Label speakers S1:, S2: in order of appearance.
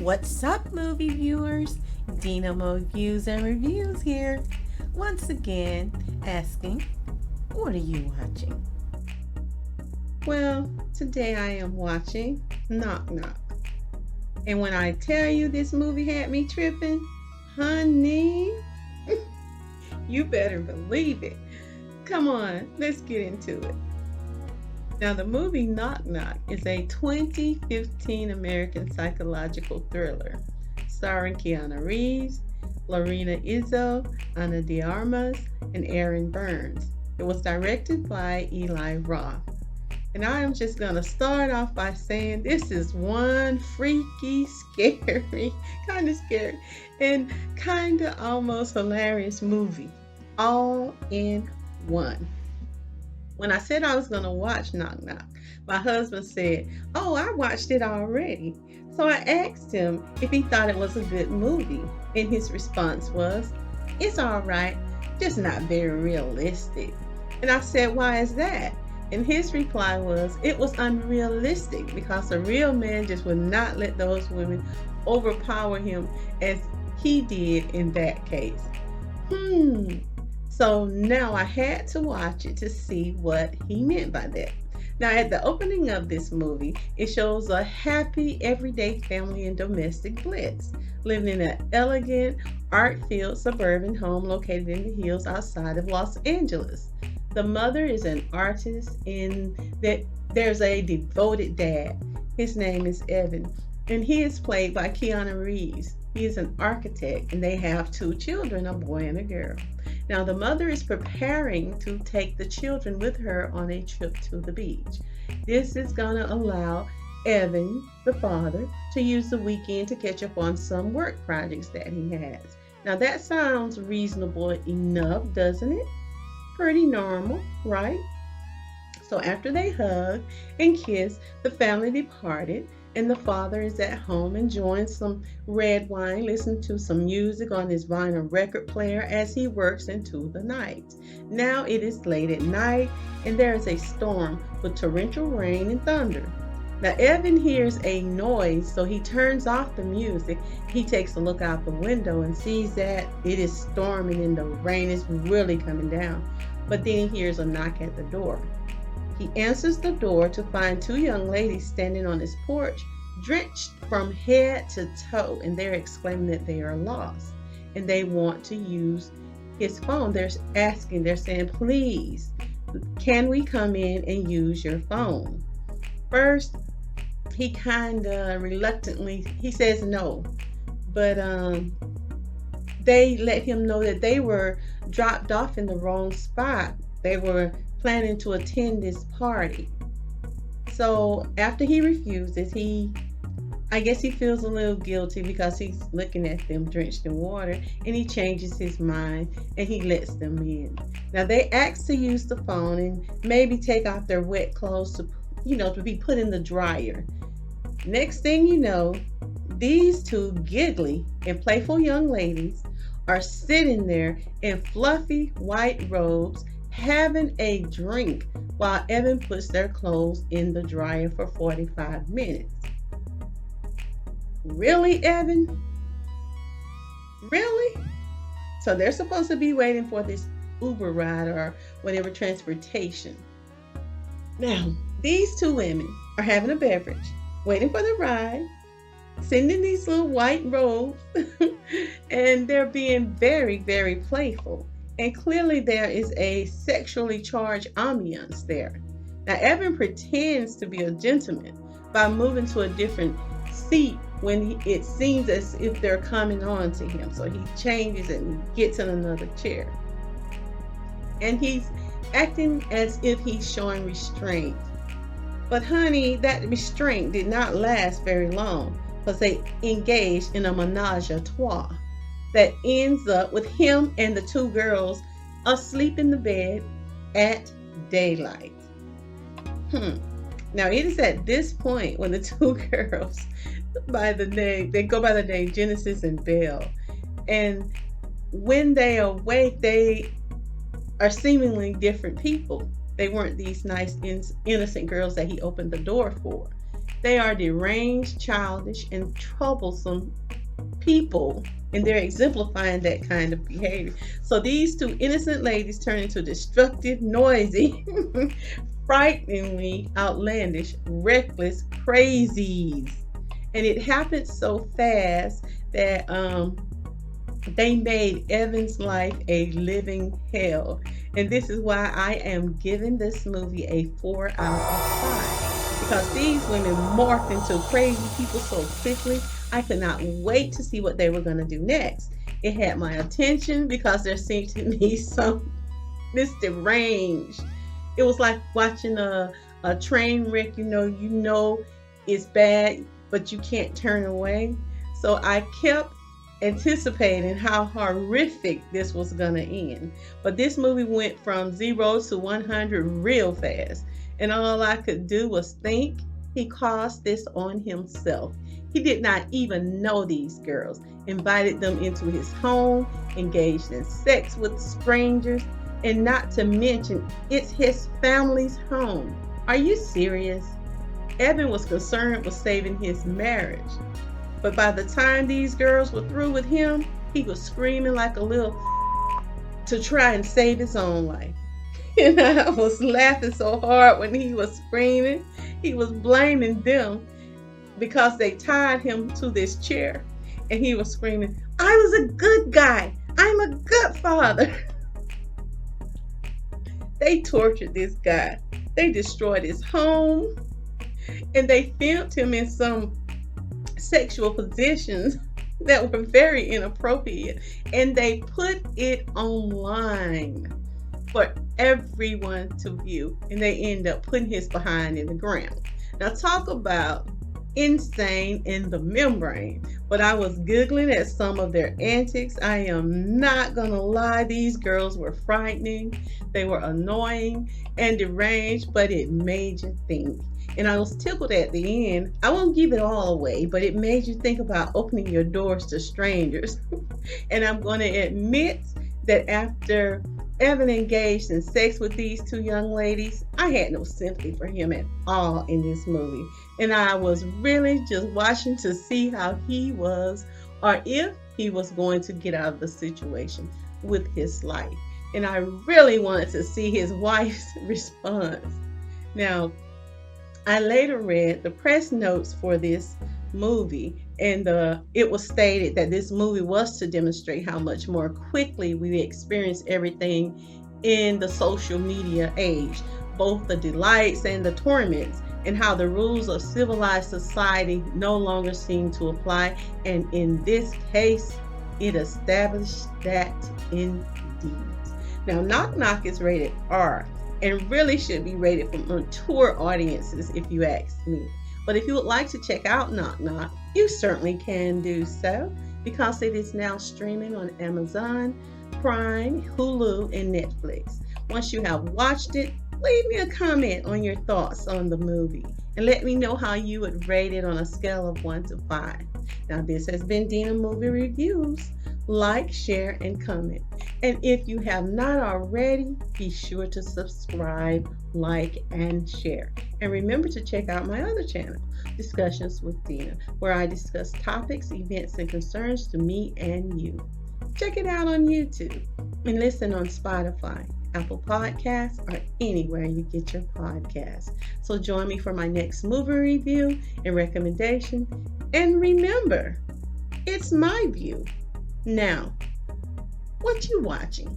S1: What's up, movie viewers? Dena Views and Reviews here. Once again, asking, what are you watching? Well, today I am watching Knock Knock. And when I tell you this movie had me tripping, honey, you better believe it. Come on, let's get into it. Now, the movie Knock Knock is a 2015 American psychological thriller starring Keanu Reeves, Lorena Izzo, Ana de Armas, and Aaron Burns. It was directed by Eli Roth. And I am just going to start off by saying this is one freaky, kind of scary, and kind of almost hilarious movie, all in one. When I said I was going to watch Knock Knock, my husband said, "Oh, I watched it already." So I asked him if he thought it was a good movie. And his response was, "It's all right, just not very realistic." And I said, "Why is that?" And his reply was, "It was unrealistic because a real man just would not let those women overpower him as he did in that case." So now I had to watch it to see what he meant by that. Now, at the opening of this movie, it shows a happy, everyday family in domestic bliss, living in an elegant, art-filled suburban home located in the hills outside of Los Angeles. The mother is an artist, and that there's a devoted dad. His name is Evan, and he is played by Keanu Reeves. He is an architect, and they have two children, a boy and a girl. Now, the mother is preparing to take the children with her on a trip to the beach. This is going to allow Evan, the father, to use the weekend to catch up on some work projects that he has. Now, that sounds reasonable enough, doesn't it? Pretty normal, right? So after they hug and kiss, the family departed, and the father is at home enjoying some red wine, listening to some music on his vinyl record player as he works into the night. Now it is late at night, and there is a storm with torrential rain and thunder. Now Evan hears a noise, so he turns off the music. He takes a look out the window and sees that it is storming and the rain is really coming down. But then he hears a knock at the door. He answers the door to find two young ladies standing on his porch, drenched from head to toe, and they're exclaiming that they are lost and they want to use his phone. They're saying, "Please, can we come in and use your phone?" First, he kind of reluctantly, he says no, but they let him know that they were dropped off in the wrong spot. They were planning to attend this party. So after he refuses, I guess he feels a little guilty because he's looking at them drenched in water, and he changes his mind and he lets them in. Now they ask to use the phone and maybe take off their wet clothes to be put in the dryer. Next thing you know, these two giggly and playful young ladies are sitting there in fluffy white robes having a drink while Evan puts their clothes in the dryer for 45 minutes. Really, Evan? Really? So they're supposed to be waiting for this Uber ride or whatever transportation. Now, these two women are having a beverage, waiting for the ride, sitting in these little white robes, and they're being very, very playful. And clearly there is a sexually charged ambiance there. Now, Evan pretends to be a gentleman by moving to a different seat when it seems as if they're coming on to him. So he changes and gets in another chair. And he's acting as if he's showing restraint. But honey, that restraint did not last very long because they engaged in a menage a trois that ends up with him and the two girls asleep in the bed at daylight. Now it is at this point when the two girls they go by the name Genesis and Belle, and when they awake, they are seemingly different people. They weren't these nice, innocent girls that he opened the door for. They are deranged, childish, and troublesome people, and they're exemplifying that kind of behavior. So these two innocent ladies turn into destructive, noisy, frighteningly outlandish, reckless crazies. And it happened so fast that they made Evan's life a living hell. And this is why I am giving this movie a 4 out of 5. Because these women morphed into crazy people so quickly, I could not wait to see what they were going to do next. It had my attention because there seemed to be some this deranged. It was like watching a train wreck, you know it's bad, but you can't turn away. So I kept anticipating how horrific this was gonna end. But this movie went from 0 to 100 real fast. And all I could do was think he caused this on himself. He did not even know these girls, invited them into his home, engaged in sex with strangers, and not to mention it's his family's home. Are you serious? Evan was concerned with saving his marriage. But by the time these girls were through with him, he was screaming like a little to try and save his own life. And I was laughing so hard when he was screaming. He was blaming them because they tied him to this chair. And he was screaming, I was a good guy. I'm a good father. They tortured this guy. They destroyed his home. And they filmed him in some sexual positions that were very inappropriate, and they put it online for everyone to view, and they end up putting his behind in the ground. Now talk about insane in the membrane. But I was giggling at some of their antics. I am not gonna lie, these girls were frightening, they were annoying and deranged, but it made you think. And I was tickled at the end. I won't give it all away, but it made you think about opening your doors to strangers. And I'm going to admit that after Evan engaged in sex with these two young ladies, I had no sympathy for him at all in this movie. And I was really just watching to see how he was, or if he was going to get out of the situation with his life. And I really wanted to see his wife's response. Now, I later read the press notes for this movie, and it was stated that this movie was to demonstrate how much more quickly we experience everything in the social media age, both the delights and the torments, and how the rules of civilized society no longer seem to apply. And in this case, it established that indeed. Now, Knock Knock is rated R, and really should be rated for mature audiences if you ask me. But if you would like to check out Knock Knock, you certainly can do so, because it is now streaming on Amazon, Prime, Hulu, and Netflix. Once you have watched it, leave me a comment on your thoughts on the movie and let me know how you would rate it on a scale of 1 to 5. Now, this has been Dena Movie Reviews. Like, share, and comment. And if you have not already, be sure to subscribe, like, and share. And remember to check out my other channel, Discussions with Dena, where I discuss topics, events, and concerns to me and you. Check it out on YouTube and listen on Spotify, Apple Podcasts, or anywhere you get your podcasts. So join me for my next movie review and recommendation. And remember, it's my view. Now, what you watching?